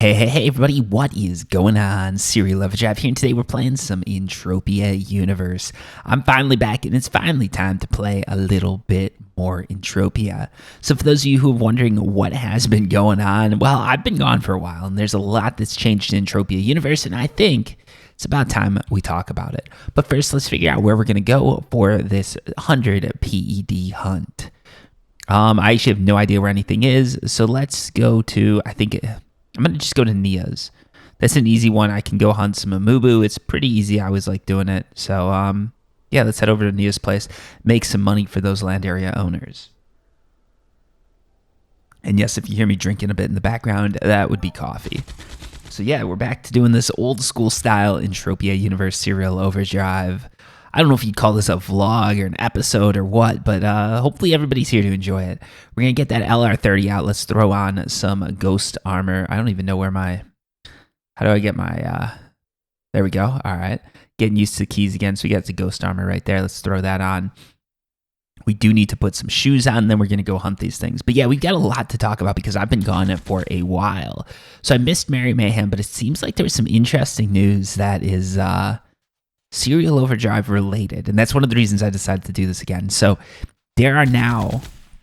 Hey, everybody, what is going on? Serial Overdrive here, and today we're playing some Entropia Universe. I'm finally back, and it's finally time to play a little bit more Entropia. So for those of you who are wondering what has been going on, well, I've been gone for a while, and there's a lot that's changed in Entropia Universe, and I think it's about time we talk about it. But first, let's figure out where we're going to go for this 100 PED hunt. I actually have no idea where anything is, so let's go to, I'm going to just go to Nia's. That's an easy one. I can go hunt some Amubu. It's pretty easy. I always like doing it. So, yeah, let's head over to Nia's place. Make some money for those land area owners. And yes, if you hear me drinking a bit in the background, that would be coffee. So, yeah, we're back to doing this old school style Entropia Universe Serial Overdrive. I don't know if you'd call this a vlog or an episode or what, but hopefully everybody's here to enjoy it. We're going to get that LR30 out. Let's throw on some ghost armor. I don't even know where how do I get my, there we go. All right. Getting used to the keys again. So we got the ghost armor right there. Let's throw that on. We do need to put some shoes on, and then we're going to go hunt these things. But yeah, we've got a lot to talk about because I've been gone for a while. So I missed Merry Mayhem, but it seems like there was some interesting news that is, Serial Overdrive related, and that's one of the reasons I decided to do this again. So there are now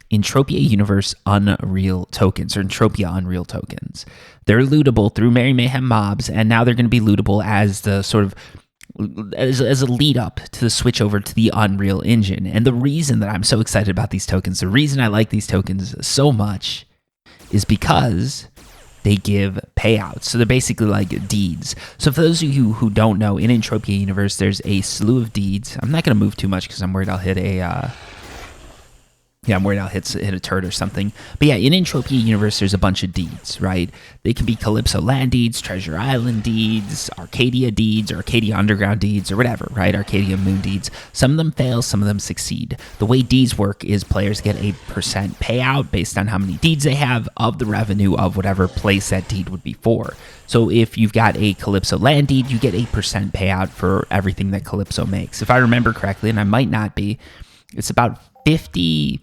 Entropia Universe Unreal Tokens, or Entropia Unreal Tokens. They're lootable through Merry Mayhem mobs, and now they're going to be lootable as the sort of as a lead up to the switch over to the Unreal Engine. And the reason that I'm so excited about these tokens, the reason I like these tokens so much, is because they give payouts. So they're basically like deeds. So for those of you who don't know, in Entropia Universe, there's a slew of deeds. I'm not going to move too much because I'm worried I'll hit hit a turd or something. But yeah, in Entropia Universe, there's a bunch of deeds, right? They can be Calypso Land deeds, Treasure Island deeds, Arcadia deeds, or Arcadia Underground deeds, or whatever, right? Arcadia Moon deeds. Some of them fail, some of them succeed. The way deeds work is players get a percent payout based on how many deeds they have of the revenue of whatever place that deed would be for. So if you've got a Calypso Land deed, you get a percent payout for everything that Calypso makes. If I remember correctly, and I might not be, it's about 50%,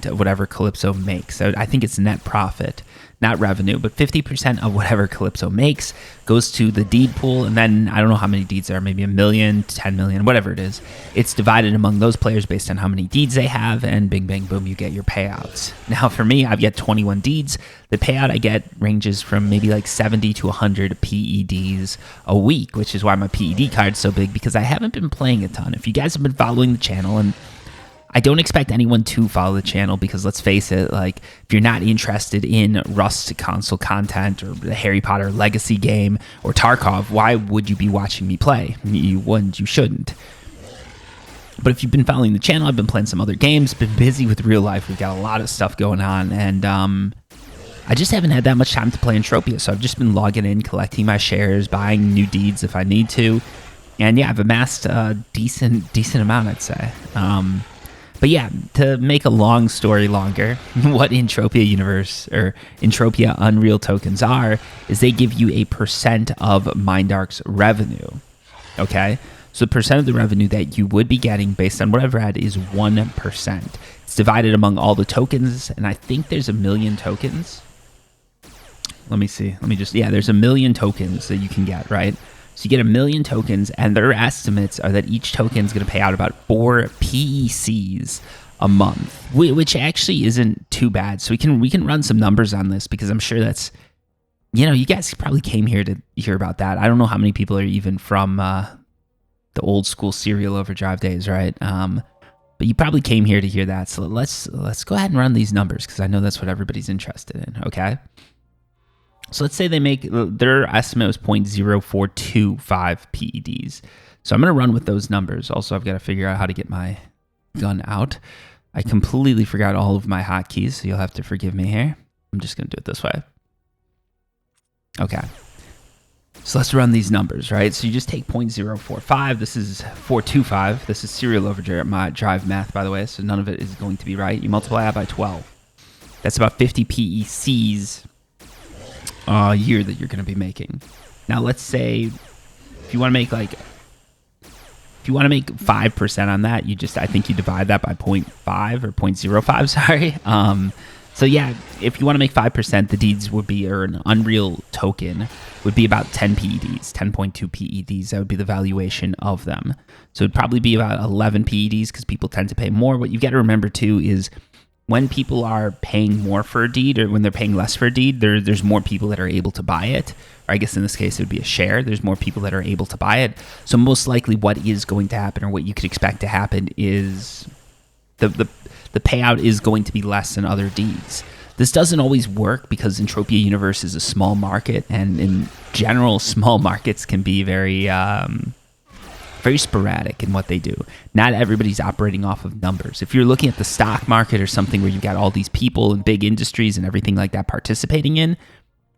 of whatever Calypso makes. So I think it's net profit, not revenue, but 50% of whatever Calypso makes goes to the deed pool. And then I don't know how many deeds there are, maybe 1 million, 10 million, whatever it is. It's divided among those players based on how many deeds they have, and bing, bang, boom, you get your payouts. Now for me, I've got 21 deeds. The payout I get ranges from maybe like 70 to 100 PEDs a week, which is why my PED card's so big, because I haven't been playing a ton. If you guys have been following the channel, and I don't expect anyone to follow the channel because, let's face it, like, if you're not interested in Rust console content or the Harry Potter Legacy game or Tarkov, why would you be watching me play? You wouldn't, you shouldn't. But if you've been following the channel, I've been playing some other games, been busy with real life. We've got a lot of stuff going on, and I just haven't had that much time to play Entropia, so I've just been logging in, collecting my shares, buying new deeds if I need to, and yeah, I've amassed a decent amount, I'd say. But yeah, to make a long story longer, what Entropia Universe or Entropia Unreal Tokens are is they give you a percent of MindArk's revenue. Okay? So the percent of the revenue that you would be getting based on whatever ad is 1%. It's divided among all the tokens, and I think there's 1 million tokens. Let me see. There's 1 million tokens that you can get, right? So you get 1 million tokens, and their estimates are that each token is going to pay out about 4 PECs a month, which actually isn't too bad. So we can run some numbers on this, because I'm sure that's, you guys probably came here to hear about that. I don't know how many people are even from the old school Serial Overdrive days, right? But you probably came here to hear that. So let's go ahead and run these numbers, because I know that's what everybody's interested in. Okay. So let's say their estimate was 0.0425 PEDs. So I'm going to run with those numbers. Also, I've got to figure out how to get my gun out. I completely forgot all of my hotkeys, so you'll have to forgive me here. I'm just going to do it this way. Okay. So let's run these numbers, right? So you just take 0.045. This is 425. This is Serial Overdrive math, by the way, so none of it is going to be right. You multiply that by 12. That's about 50 PECs a year that you're going to be making. Now, let's say if you want to make 5% on that, I think you divide that by 0.5 or 0.05, sorry. So yeah, if you want to make 5%, the deeds would be, or an Unreal token would be about 10 PEDs, 10.2 PEDs. That would be the valuation of them. So it'd probably be about 11 PEDs because people tend to pay more. What you got to remember too is when people are paying more for a deed, or when they're paying less for a deed, there's more people that are able to buy it. Or I guess in this case, it would be a share. There's more people that are able to buy it. So most likely what is going to happen, or what you could expect to happen, is the payout is going to be less than other deeds. This doesn't always work because Entropia Universe is a small market, and in general, small markets can be very sporadic in what they do. Not everybody's operating off of numbers. If you're looking at the stock market or something where you've got all these people and big industries and everything like that participating in,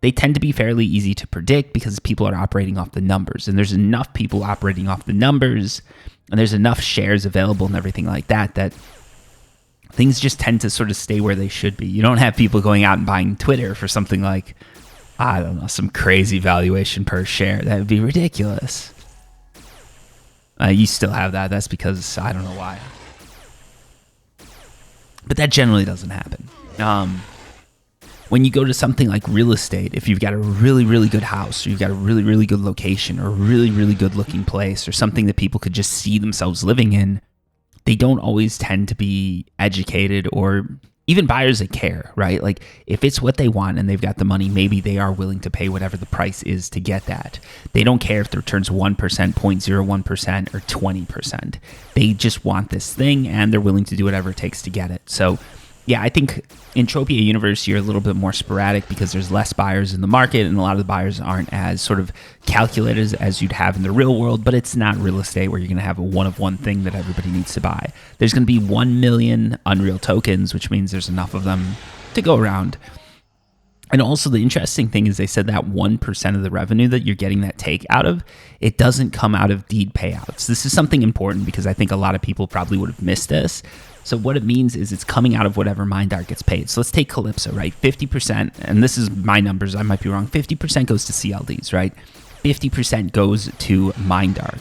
they tend to be fairly easy to predict because people are operating off the numbers. And there's enough people operating off the numbers, and there's enough shares available and everything like that, that things just tend to sort of stay where they should be. You don't have people going out and buying Twitter for something like, I don't know, some crazy valuation per share. That would be ridiculous. You still have that. That's because I don't know why. But that generally doesn't happen. When you go to something like real estate, if you've got a really, really good house, or you've got a really, really good location, or a really, really good looking place, or something that people could just see themselves living in, they don't always tend to be educated, or even buyers that care, right? Like if it's what they want and they've got the money, maybe they are willing to pay whatever the price is to get that. They don't care if the return's 1%, 0.01%, or 20%. They just want this thing, and they're willing to do whatever it takes to get it. So yeah, I think Entropia Universe, you're a little bit more sporadic because there's less buyers in the market, and a lot of the buyers aren't as sort of calculated as you'd have in the real world, but it's not real estate where you're going to have a one-of-one thing that everybody needs to buy. There's going to be 1 million Unreal tokens, which means there's enough of them to go around. And also the interesting thing is they said that 1% of the revenue that you're getting that take out of, it doesn't come out of deed payouts. This is something important because I think a lot of people probably would have missed this. So what it means is it's coming out of whatever MindArk gets paid. So let's take Calypso, right? 50%, and this is my numbers, I might be wrong, 50% goes to CLDs, right? 50% goes to MindArk.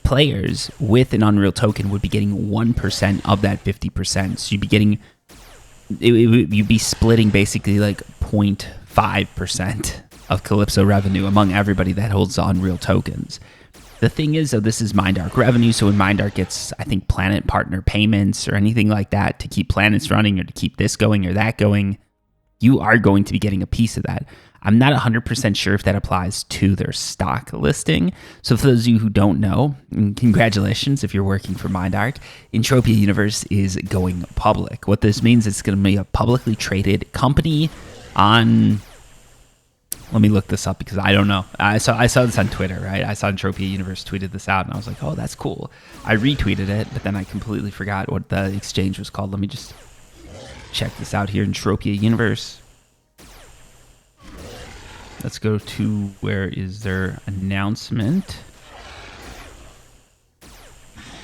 Players with an Unreal token would be getting 1% of that 50%. So you'd be getting, you'd be splitting basically like 0.5% of Calypso revenue among everybody that holds the Unreal tokens. The thing is, though, this is MindArk revenue, so when MindArk gets, I think, planet partner payments or anything like that to keep planets running or to keep this going or that going, you are going to be getting a piece of that. I'm not 100% sure if that applies to their stock listing. So for those of you who don't know, congratulations if you're working for MindArk, Entropia Universe is going public. What this means is it's going to be a publicly traded company on... Let me look this up because I don't know. I saw this on Twitter, right? I saw Entropia Universe tweeted this out, and I was like, oh, that's cool. I retweeted it, but then I completely forgot what the exchange was called. Let me just check this out here. Entropia Universe. Let's go to where is their announcement.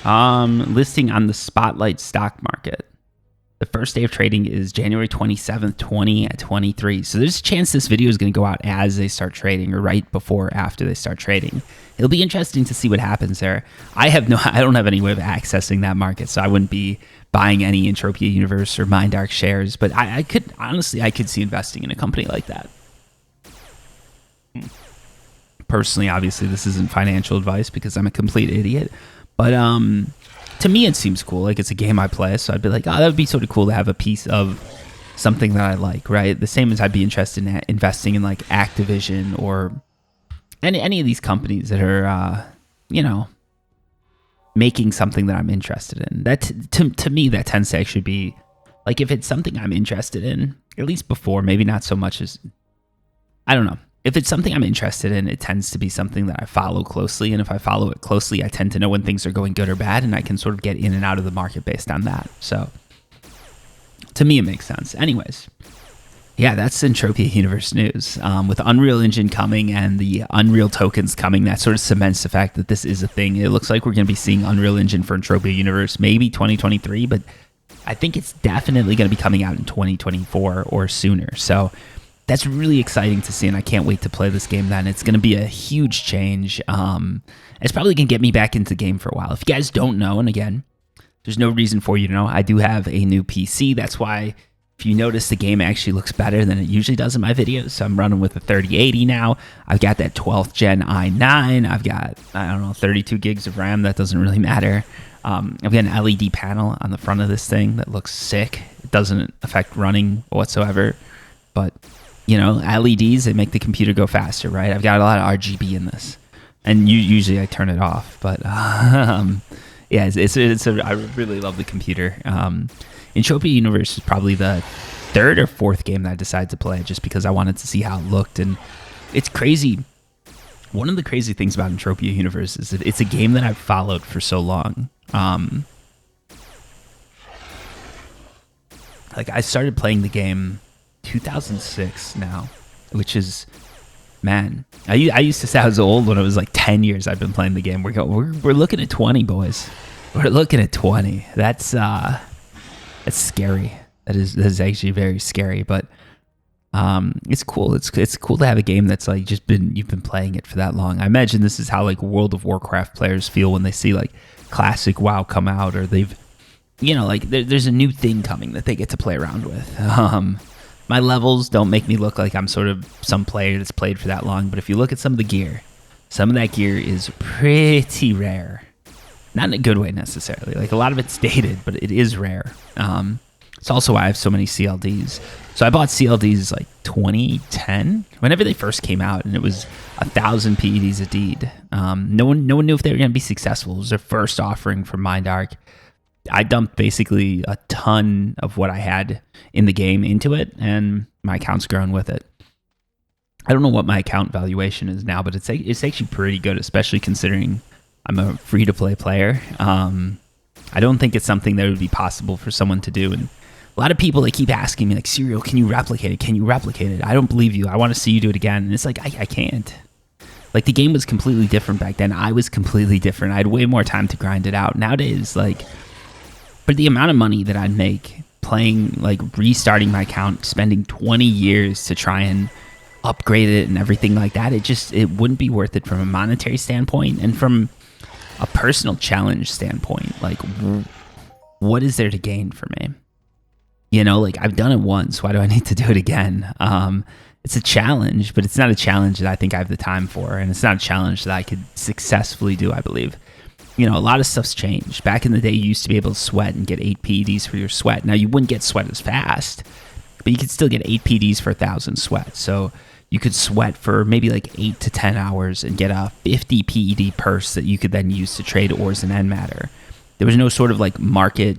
Listing on the Spotlight stock market. The first day of trading is January 27th, 2023. So there's a chance this video is going to go out as they start trading or right before or after they start trading. It'll be interesting to see what happens there. I don't have any way of accessing that market, so I wouldn't be buying any Entropia Universe or MindArk shares, but I could see investing in a company like that. Personally, obviously, this isn't financial advice because I'm a complete idiot, but to me, it seems cool. Like, it's a game I play, so I'd be like, oh, that would be sort of cool to have a piece of something that I like, right? The same as I'd be interested in investing in, like, Activision or any of these companies that are, making something that I'm interested in. That, to me, that tends to actually be, like, if it's something I'm interested in, at least before, maybe not so much as, I don't know. If it's something I'm interested in, it tends to be something that I follow closely. And if I follow it closely, I tend to know when things are going good or bad, and I can sort of get in and out of the market based on that. So to me, it makes sense. Anyways, yeah, that's Entropia Universe news. With Unreal Engine coming and the Unreal tokens coming, that sort of cements the fact that this is a thing. It looks like we're going to be seeing Unreal Engine for Entropia Universe maybe 2023, but I think it's definitely going to be coming out in 2024 or sooner. So that's really exciting to see, and I can't wait to play this game then. It's going to be a huge change. It's probably going to get me back into the game for a while. If you guys don't know, and again, there's no reason for you to know, I do have a new PC. That's why If you notice, the game actually looks better than it usually does in my videos. So I'm running with a 3080 now. I've got that 12th gen i9. I've got, I don't know, 32 gigs of RAM. That doesn't really matter. I've got an LED panel on the front of this thing that looks sick. It doesn't affect running whatsoever. But, you know, LEDs, they make the computer go faster, right? I've got a lot of RGB in this. And usually I turn it off. But, yeah, I really love the computer. Entropia Universe is probably the third or fourth game that I decided to play just because I wanted to see how it looked. And it's crazy. One of the crazy things about Entropia Universe is that it's a game that I've followed for so long. Like, I started playing the game 2006 now, which is, man, I used to say I was old when it was like 10 years I've been playing the game. We're looking at 20, boys. We're looking at 20. That's scary. That is actually very scary, but it's cool. It's cool to have a game that's like you've been playing it for that long. I imagine this is how like World of Warcraft players feel when they see like classic WoW come out, or they've, you know, like there's a new thing coming that they get to play around with. My levels don't make me look like I'm sort of some player that's played for that long, but if you look at some of the gear, some of that gear is pretty rare. Not in a good way necessarily. Like, a lot of it's dated, but it is rare. It's also why I have so many CLDs. So I bought CLDs like 2010, whenever they first came out, and it was 1,000 PEDs a deed. No one knew if they were going to be successful. It was their first offering from MindArk. I dumped basically a ton of what I had in the game into it, and my account's grown with it. I don't know what my account valuation is now, but it's actually pretty good, especially considering I'm a free-to-play player. I don't think it's something that would be possible for someone to do. And a lot of people, they keep asking me, like, Serial, can you replicate it? Can you replicate it? I don't believe you. I want to see you do it again. And it's like, I can't. Like, the game was completely different back then. I was completely different. I had way more time to grind it out. Nowadays, like, for the amount of money that I'd make playing, like, restarting my account, spending 20 years to try and upgrade it and everything like that, it wouldn't be worth it from a monetary standpoint, and from a personal challenge standpoint. Like, what is there to gain for me? You know, like, I've done it once. Why do I need to do it again? It's a challenge, but it's not a challenge that I think I have the time for, and it's not a challenge that I could successfully do, I believe. You know, a lot of stuff's changed. Back in the day, you used to be able to sweat and get 8 PEDs for your sweat. Now, you wouldn't get sweat as fast, but you could still get 8 PEDs for 1,000 sweat. So you could sweat for maybe like 8 to 10 hours and get a 50 PED purse that you could then use to trade ores and end matter. There was no sort of like market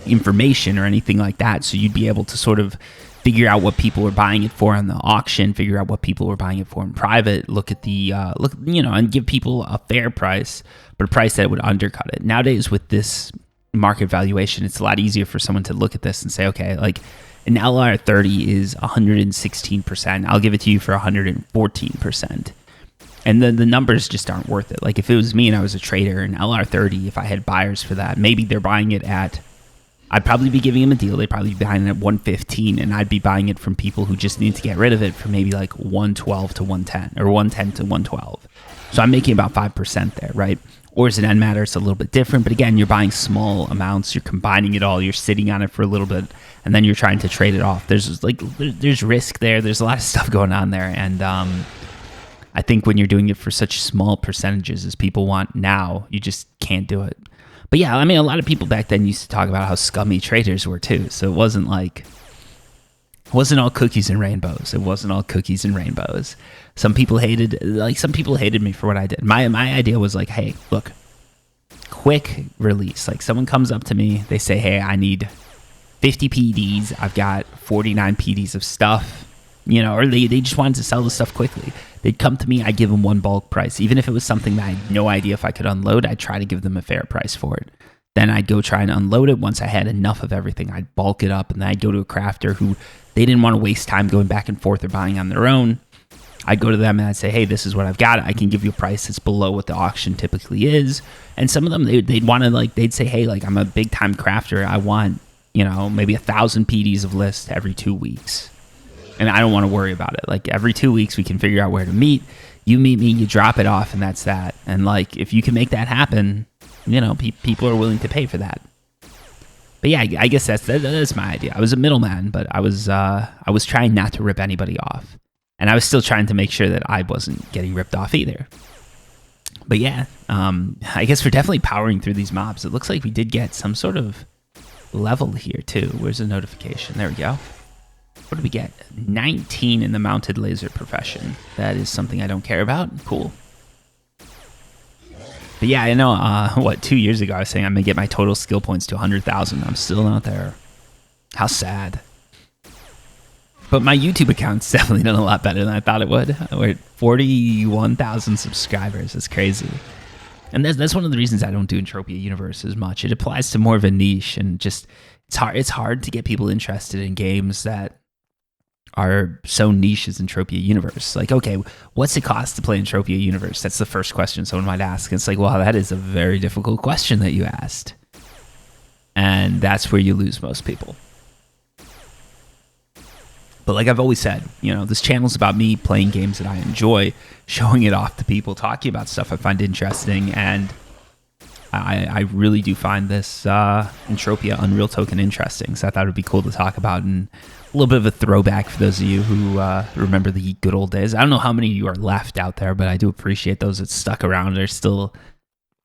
information or anything like that, so you'd be able to sort of figure out what people were buying it for on the auction, figure out what people were buying it for in private, look at the and give people a fair price, but a price that would undercut it. Nowadays, with this market valuation, it's a lot easier for someone to look at this and say, okay, like, an LR30 is 116%. I'll give it to you for 114%. And the numbers just aren't worth it. Like, if it was me and I was a trader, an LR30, if I had buyers for that, maybe they're buying it at, I'd probably be giving them a deal. They'd probably be buying it at 115, and I'd be buying it from people who just need to get rid of it for maybe like 112 to 110, or 110 to 112. So I'm making about 5% there, right? Ores and end matter, it's a little bit different, but again, you're buying small amounts, you're combining it all, you're sitting on it for a little bit, and then you're trying to trade it off. There's risk there. There's a lot of stuff going on there, and I think when you're doing it for such small percentages as people want now, you just can't do it. But yeah, I mean, a lot of people back then used to talk about how scummy traders were too. So it wasn't all cookies and rainbows. It wasn't all cookies and rainbows. Some people hated me for what I did. My idea was like, hey, look, quick release. Like, someone comes up to me, they say, hey, I need 50 PEDs. I've got 49 PEDs of stuff, you know, or they just wanted to sell the stuff quickly. They'd come to me, I'd give them one bulk price. Even if it was something that I had no idea if I could unload, I'd try to give them a fair price for it. Then I'd go try and unload it. Once I had enough of everything, I'd bulk it up, and then I'd go to a crafter who they didn't want to waste time going back and forth or buying on their own. I'd go to them and I'd say, hey, this is what I've got. I can give you a price that's below what the auction typically is. And some of them, they'd want to, like, they'd say, hey, like, I'm a big time crafter. I want, you know, maybe 1,000 PDs of list every 2 weeks. And I don't want to worry about it. Like, every 2 weeks, we can figure out where to meet. You meet me, you drop it off, and that's that. And, like, if you can make that happen, you know, people are willing to pay for that. But yeah, I guess that's my idea. I was a middleman, but I was trying not to rip anybody off, and I was still trying to make sure that I wasn't getting ripped off either. But yeah, I guess we're definitely powering through these mobs. It looks like we did get some sort of level here too. Where's the notification? There we go. What did we get? 19 in the mounted laser profession. That is something I don't care about. Cool. But yeah, I know, 2 years ago I was saying I'm going to get my total skill points to 100,000. I'm still not there. How sad. But my YouTube account's definitely done a lot better than I thought it would. We're at 41,000 subscribers. That's crazy. And that's one of the reasons I don't do Entropia Universe as much. It applies to more of a niche, and just it's hard to get people interested in games that are so niche as Entropia Universe. Like, okay, what's it cost to play Entropia Universe? That's the first question someone might ask. And it's like, well, that is a very difficult question that you asked. And that's where you lose most people. But like I've always said, this channel's about me playing games that I enjoy, showing it off to people, talking about stuff I find interesting, and I really do find this Entropia Unreal Token interesting, so I thought it would be cool to talk about, and a little bit of a throwback for those of you who remember the good old days. I don't know how many of you are left out there, but I do appreciate those that stuck around. They're still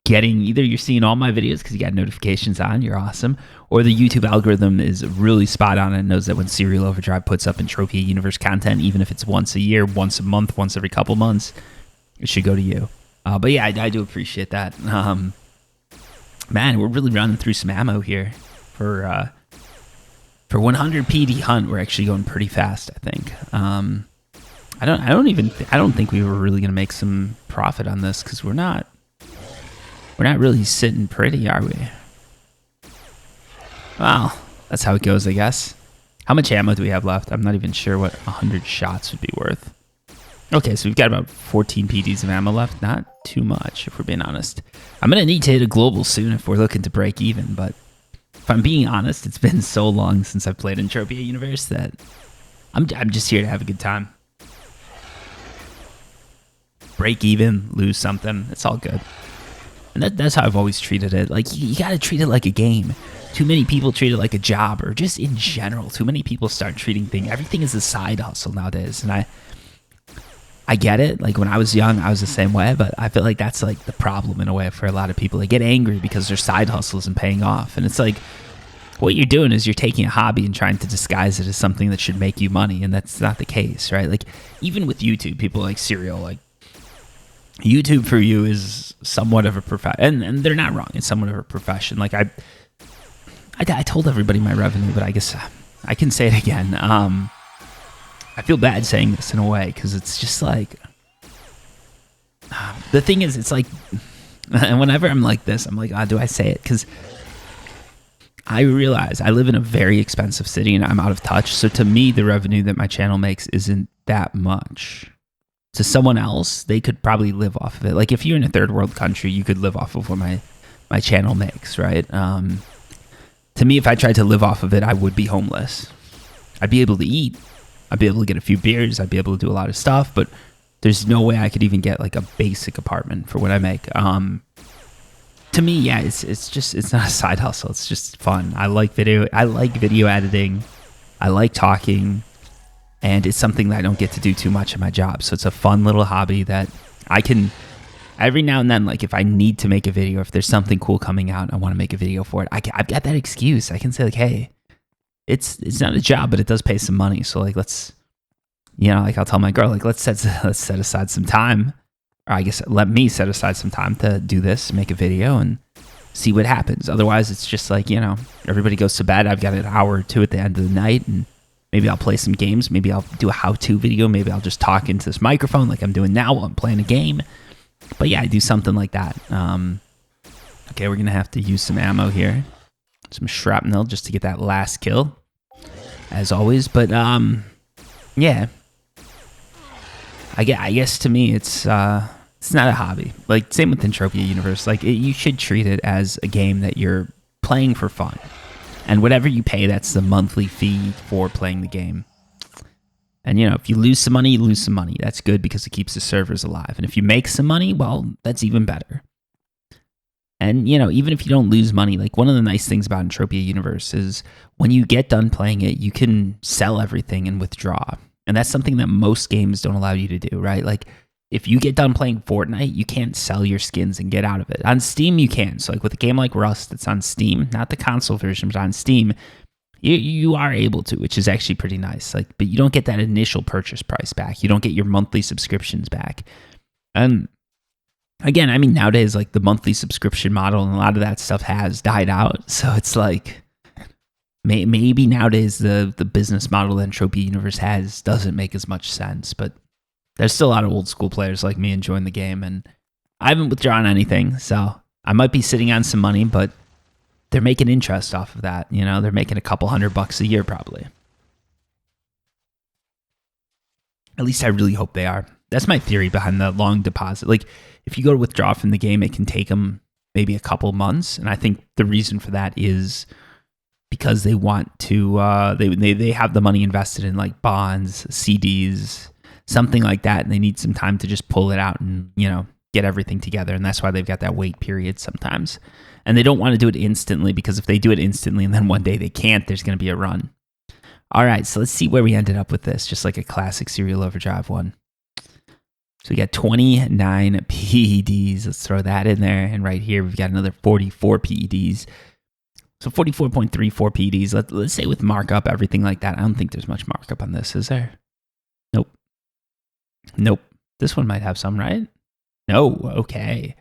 getting, either you're seeing all my videos because you got notifications on, you're awesome, or the YouTube algorithm is really spot on and knows that when Serial Overdrive puts up Entropia Universe content, even if it's once a year, once a month, once every couple months, it should go to you. But yeah, I do appreciate that. Man, we're really running through some ammo here. For 100 PD hunt, we're actually going pretty fast, I think. I don't think we were really gonna make some profit on this, because we're not really sitting pretty, are we? Well, that's how it goes, I guess. How much ammo do we have left? I'm not even sure what 100 shots would be worth. Okay, so we've got about 14 PDs of ammo left. Not too much, if we're being honest. I'm going to need to hit a global soon if we're looking to break even, but if I'm being honest, it's been so long since I've played Entropia Universe that I'm just here to have a good time. Break even, lose something, it's all good. And that's how I've always treated it. Like, you got to treat it like a game. Too many people treat it like a job, or just in general, too many people start treating everything as a side hustle nowadays, and I get it. Like, when I was young, I was the same way, but I feel like that's like the problem in a way for a lot of people. They get angry because their side hustle isn't paying off. And it's like, what you're doing is you're taking a hobby and trying to disguise it as something that should make you money. And that's not the case, right? Like, even with YouTube, people like Serial, like, YouTube for you is somewhat of a profession. And they're not wrong. It's somewhat of a profession. Like, I told everybody my revenue, but I guess I can say it again. I feel bad saying this in a way, because it's just like, the thing is, it's like, and whenever I'm like this, I'm like, do I say it? Because I realize I live in a very expensive city and I'm out of touch. So to me, the revenue that my channel makes isn't that much. To someone else, they could probably live off of it. Like, if you're in a third world country, you could live off of what my channel makes, right? To me, if I tried to live off of it, I would be homeless. I'd be able to eat. I'd be able to get a few beers. I'd be able to do a lot of stuff, but there's no way I could even get like a basic apartment for what I make. To me, yeah, it's not a side hustle. It's just fun. I like video editing. I like talking, and it's something that I don't get to do too much in my job. So it's a fun little hobby that I can, every now and then, like, if I need to make a video, if there's something cool coming out, I want to make a video for it. I've got that excuse. I can say like, hey, it's not a job, but it does pay some money. So like, let's, like, I'll tell my girl, like, let's set aside some time, or I guess let me set aside some time to do this, make a video, and see what happens. Otherwise, it's just like, everybody goes to bed. I've got an hour or two at the end of the night, and maybe I'll play some games. Maybe I'll do a how-to video. Maybe I'll just talk into this microphone like I'm doing now while I'm playing a game. But yeah, I do something like that. Okay, we're gonna have to use some ammo here, some shrapnel, just to get that last kill, as always. But yeah, I guess to me it's not a hobby. Like, same with Entropia Universe. Like, you should treat it as a game that you're playing for fun, and whatever you pay, that's the monthly fee for playing the game. And, if you lose some money, you lose some money. That's good, because it keeps the servers alive. And if you make some money, well, that's even better. And, you know, even if you don't lose money, like one of the nice things about Entropia Universe is when you get done playing it, you can sell everything and withdraw. And that's something that most games don't allow you to do, right? Like if you get done playing Fortnite, you can't sell your skins and get out of it. On Steam, you can. So like with a game like Rust that's on Steam, not the console version, but on Steam, you are able to, which is actually pretty nice. Like, but you don't get that initial purchase price back. You don't get your monthly subscriptions back. And again, I mean, nowadays, like the monthly subscription model and a lot of that stuff has died out. So it's like maybe nowadays the business model that Entropia Universe has doesn't make as much sense. But there's still a lot of old school players like me enjoying the game. And I haven't withdrawn anything. So I might be sitting on some money, but they're making interest off of that. You know, they're making a couple $100 a year probably. At least I really hope they are. That's my theory behind the long deposit. Like, if you go to withdraw from the game, it can take them maybe a couple months. And I think the reason for that is because they want to, they have the money invested in like bonds, CDs, something like that. And they need some time to just pull it out and, you know, get everything together. And that's why they've got that wait period sometimes. And they don't want to do it instantly because if they do it instantly and then one day they can't, there's going to be a run. All right, so let's see where we ended up with this, just like a classic Serial Overdrive one. So we got 29 PEDs. Let's throw that in there. And right here, we've got another 44 PEDs. So 44.34 PEDs. Let's say with markup, everything like that. I don't think there's much markup on this, is there? Nope. Nope. This one might have some, right? No, okay.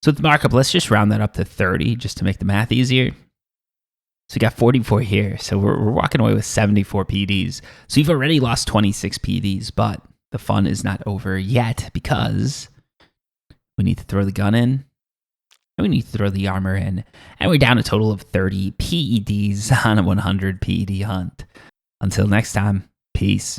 So with markup, let's just round that up to 30 just to make the math easier. So we got 44 here. So we're walking away with 74 PEDs. So you've already lost 26 PEDs, but the fun is not over yet because we need to throw the gun in and we need to throw the armor in. And we're down a total of 30 PEDs on a 100 PED hunt. Until next time, peace.